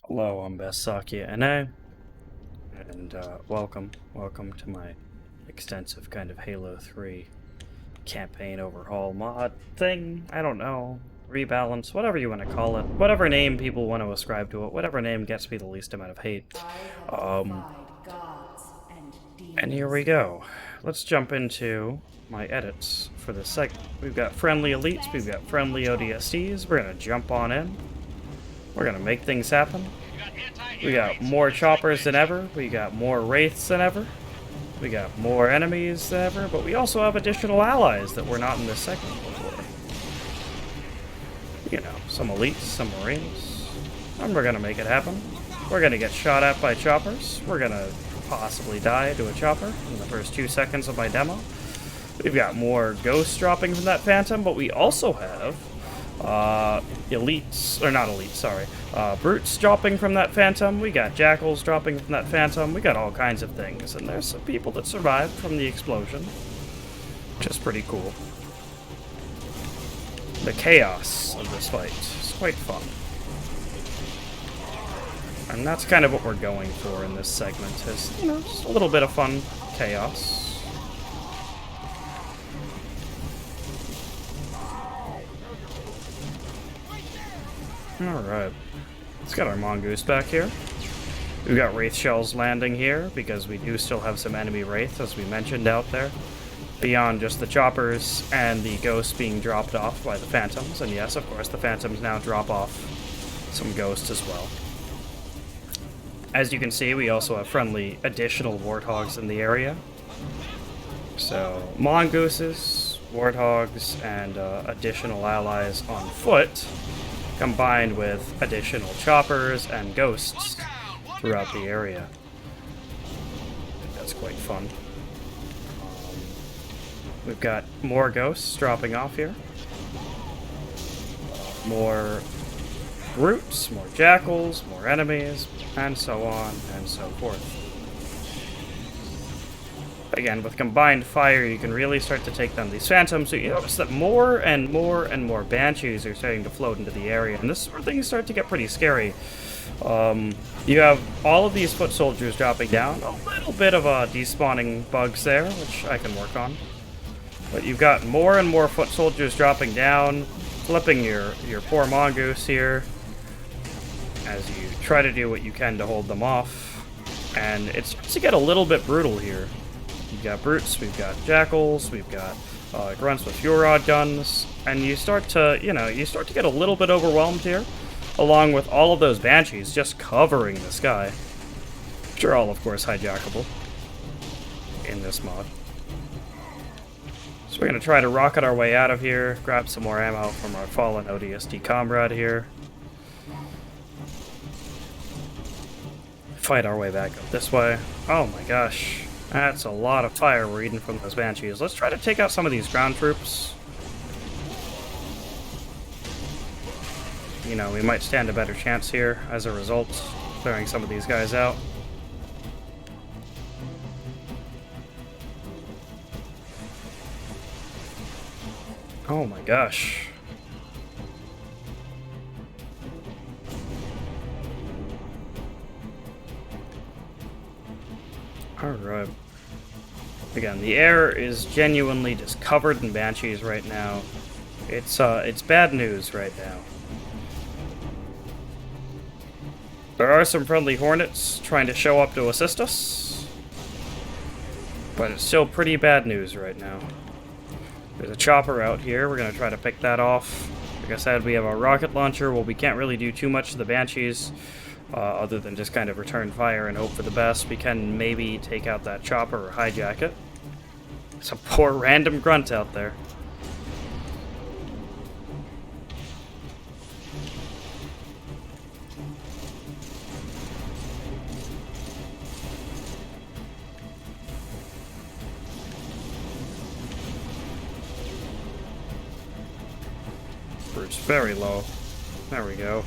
Hello, I'm Best Sakya NA, and welcome to my extensive kind of Halo 3 campaign overhaul mod thing. I don't know, rebalance, whatever you want to call it, whatever name people want to ascribe to it, whatever name gets me the least amount of hate. And here we go. Let's jump into my edits for this segment. We've got friendly elites, we've got friendly ODSTs. We're gonna jump on in. We're gonna make things happen. We got more choppers than ever, we got more wraiths than ever, we got more enemies than ever, but we also have additional allies that were not in this segment before. You know, some elites, some marines, and we're gonna make it happen. We're gonna get shot at by choppers, we're gonna possibly die to a chopper in the first 2 seconds of my demo. We've got more ghosts dropping from that phantom, but we also have elites, or not elites, sorry, brutes dropping from that phantom, we got jackals dropping from that phantom, we got all kinds of things, and there's some people that survived from the explosion, which is pretty cool. The chaos of this fight is quite fun. And that's kind of what we're going for in this segment, is, you know, just a little bit of fun chaos. Alright, let's get our mongoose back here. We've got wraith shells landing here, because we do still have some enemy wraith, as we mentioned out there. Beyond just the choppers and the ghosts being dropped off by the phantoms. And yes, of course, the phantoms now drop off some ghosts as well. As you can see, we also have friendly additional warthogs in the area. So, mongooses, warthogs, and additional allies on foot, combined with additional choppers and ghosts throughout the area. I think that's quite fun. We've got more ghosts dropping off here. More brutes, more jackals, more enemies, and so on and so forth. Again, with combined fire, you can really start to take down these phantoms. So you notice that more and more and more banshees are starting to float into the area, and this is where things start to get pretty scary. You have all of these foot soldiers dropping down, a little bit of despawning bugs there, which I can work on. But you've got more and more foot soldiers dropping down, flipping your poor mongoose here, as you try to do what you can to hold them off. And it starts to get a little bit brutal here. We've got brutes, we've got jackals, we've got grunts with Furod guns, and you start to get a little bit overwhelmed here, along with all of those banshees just covering the sky, which are all, of course, hijackable in this mod. So we're going to try to rocket our way out of here, grab some more ammo from our fallen ODST comrade here, fight our way back up this way. Oh my gosh. That's a lot of fire we're eating from those banshees. Let's try to take out some of these ground troops. You know, we might stand a better chance here as a result, clearing some of these guys out. Oh my gosh. Alright. Again, the air is genuinely just covered in banshees right now. It's bad news right now. There are some friendly hornets trying to show up to assist us, but it's still pretty bad news right now. There's a chopper out here, we're going to try to pick that off. Like I said, we have a rocket launcher. Well, we can't really do too much to the banshees, other than just kind of return fire and hope for the best. We can maybe take out that chopper or hijack it. Some poor random grunt out there. Brute's very low. There we go.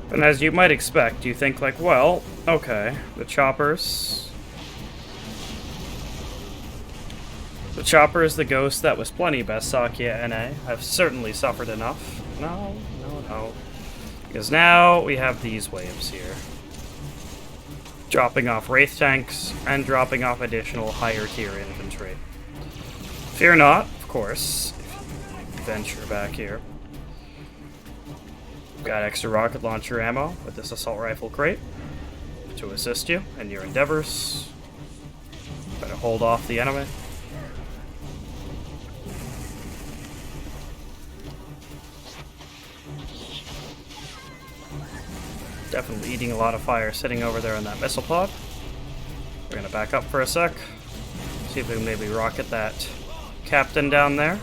And as you might expect, you think like, well, okay, the choppers, the ghost that was plenty best Sakya NA, have certainly suffered enough. No. Because now we have these waves here. Dropping off Wraith tanks and dropping off additional higher tier infantry. Fear not, of course, if you venture back here. Got extra rocket launcher ammo with this assault rifle crate to assist you in your endeavors. Try to hold off the enemy. Definitely eating a lot of fire sitting over there in that missile pod. We're gonna back up for a sec. See if we can maybe rocket that captain down there.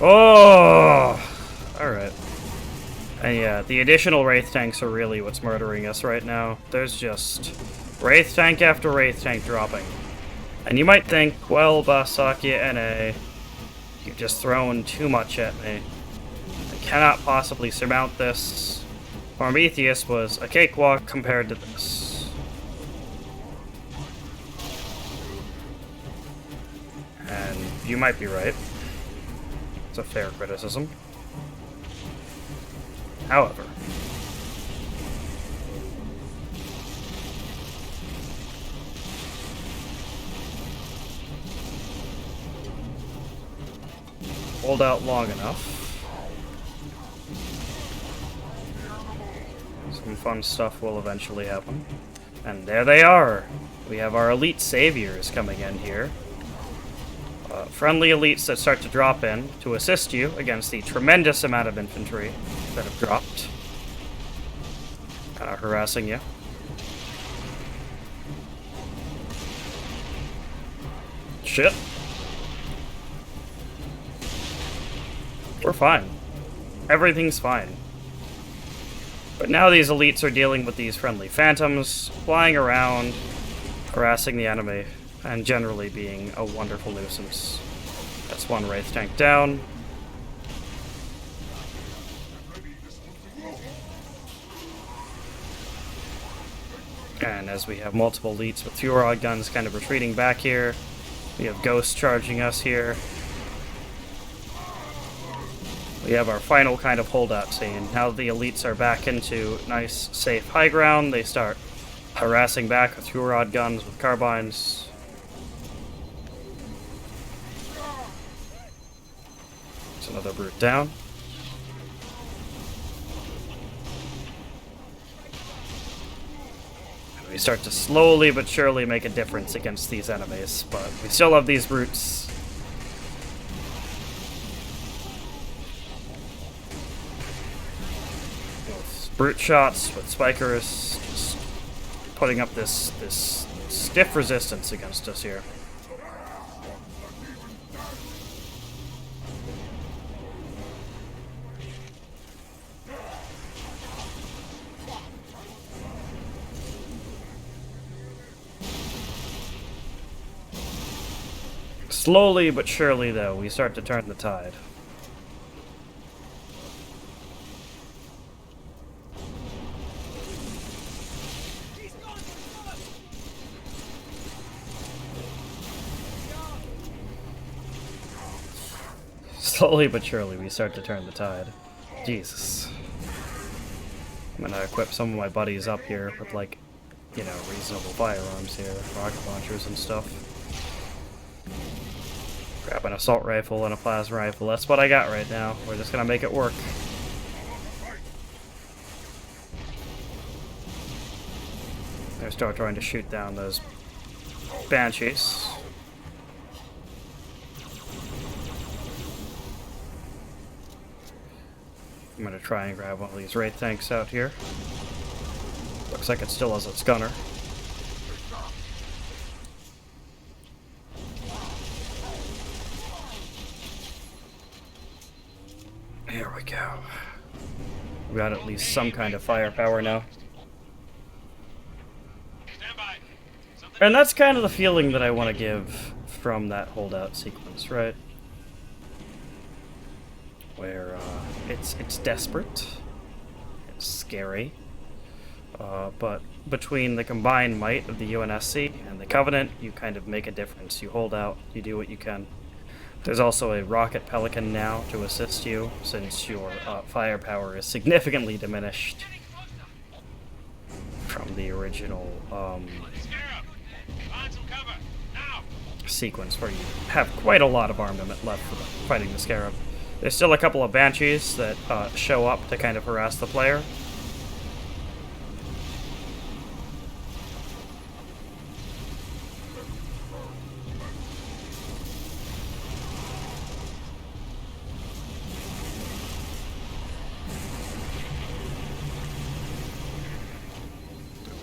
Oh! Alright. And yeah, the additional Wraith tanks are really what's murdering us right now. There's just Wraith tank after Wraith tank dropping. And you might think, well, Basakia NA, you've just thrown too much at me. I cannot possibly surmount this. Prometheus was a cakewalk compared to this. And you might be right. It's a fair criticism. However, hold out long enough. Some fun stuff will eventually happen. And there they are! We have our elite saviors coming in here. Friendly elites that start to drop in to assist you against the tremendous amount of infantry that have dropped. Harassing you. Shit. We're fine. Everything's fine. But now these elites are dealing with these friendly phantoms, flying around, harassing the enemy, and generally being a wonderful nuisance. That's one Wraith tank down. And as we have multiple elites with Furod guns kind of retreating back here, we have Ghosts charging us here. We have our final kind of holdout scene. Now the elites are back into nice, safe high ground. They start harassing back with Furod guns, with carbines. There's another brute down. And we start to slowly but surely make a difference against these enemies, but we still have these brutes. Brute shots with spikers, just putting up this stiff resistance against us here. Slowly but surely, though, we start to turn the tide. Slowly but surely, we start to turn the tide. Jesus. I'm gonna equip some of my buddies up here with, like, you know, reasonable firearms here, rocket launchers and stuff. Grab an assault rifle and a plasma rifle. That's what I got right now. We're just gonna make it work. I start trying to shoot down those banshees. I'm gonna try and grab one of these Wraith tanks out here. Looks like it still has its gunner. Here we go. We got at least some kind of firepower now. And that's kind of the feeling that I want to give from that holdout sequence, right? Where it's desperate, it's scary, but between the combined might of the UNSC and the Covenant, you kind of make a difference. You hold out, you do what you can. There's also a rocket pelican now to assist you, since your firepower is significantly diminished from the original sequence where you have quite a lot of armament left for fighting the Scarab. There's still a couple of Banshees that show up to kind of harass the player.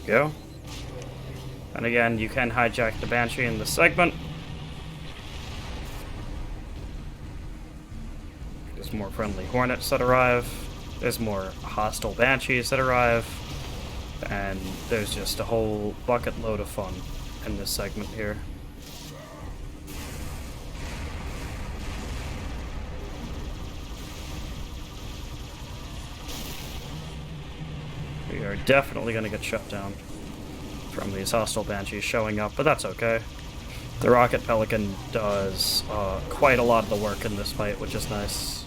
Go. And again, you can hijack the Banshee in this segment. There's more friendly Hornets that arrive. There's more hostile Banshees that arrive. And there's just a whole bucket load of fun in this segment here. We are definitely going to get shut down from these hostile Banshees showing up, but that's okay. The Rocket Pelican does quite a lot of the work in this fight, which is nice.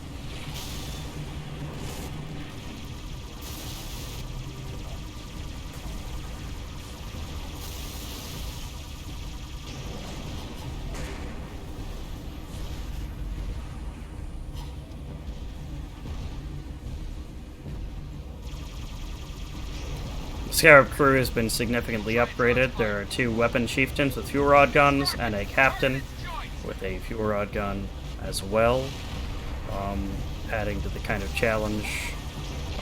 Scarab crew has been significantly upgraded. There are 2 weapon chieftains with fuel rod guns and a captain with a fuel rod gun as well, adding to the kind of challenge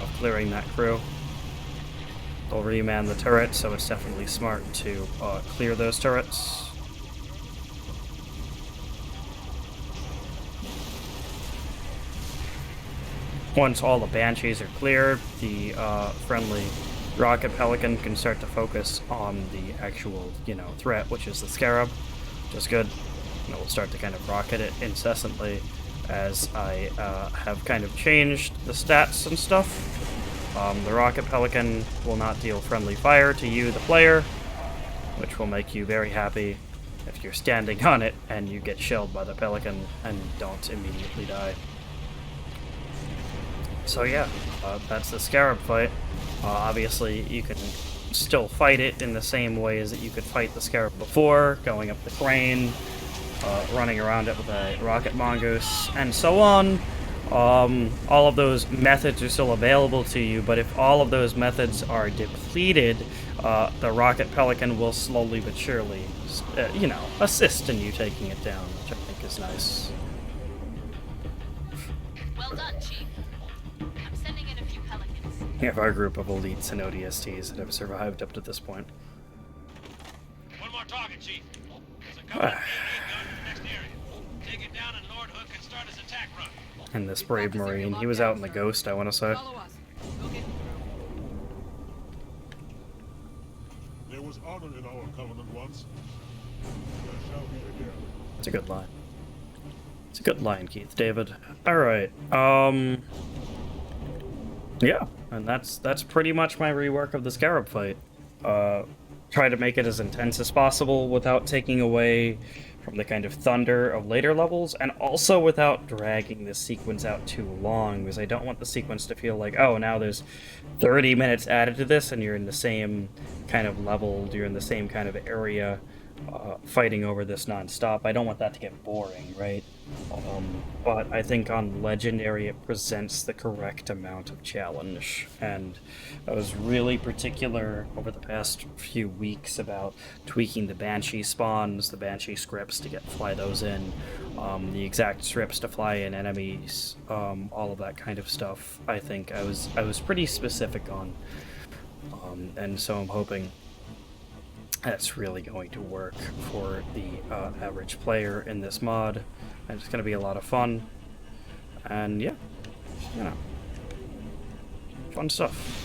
of clearing that crew. They'll reman the turret, so it's definitely smart to clear those turrets. Once all the Banshees are cleared, the friendly Rocket Pelican can start to focus on the actual, threat, which is the Scarab, which is good. And it will start to kind of rocket it incessantly as I have kind of changed the stats and stuff. The Rocket Pelican will not deal friendly fire to you, the player, which will make you very happy if you're standing on it and you get shelled by the Pelican and don't immediately die. So yeah, that's the Scarab fight. Obviously, you can still fight it in the same ways that you could fight the Scarab before, going up the crane, running around it with a rocket mongoose, and so on. All of those methods are still available to you, but if all of those methods are depleted, the Rocket Pelican will slowly but surely, assist in you taking it down, which I think is nice. Well done, Chief. I'm sending in a few pelicans. We have our group of elites and ODSTs that have survived up to this point. One more target, Chief. There's a couple of gun in the next area. Take it down and Lord Hook can start his attack run. And this brave Marine, he was out in the Ghost, I want to say. Follow us. We'll get through. There was honor in our covenant once. There shall be again. It's a good line. It's a good line, Keith David. Alright, yeah, and that's pretty much my rework of the Scarab fight. Try to make it as intense as possible without taking away from the kind of thunder of later levels, and also without dragging this sequence out too long, because I don't want the sequence to feel like, oh, now there's 30 minutes added to this, and you're in the same kind of level, you're in the same kind of area, fighting over this non-stop. I don't want that to get boring, right? But I think on Legendary it presents the correct amount of challenge, and I was really particular over the past few weeks about tweaking the Banshee spawns, the Banshee scripts to fly those in, the exact scripts to fly in enemies, all of that kind of stuff. I think I was pretty specific on, and so I'm hoping that's really going to work for the average player in this mod, and it's going to be a lot of fun, and yeah, fun stuff.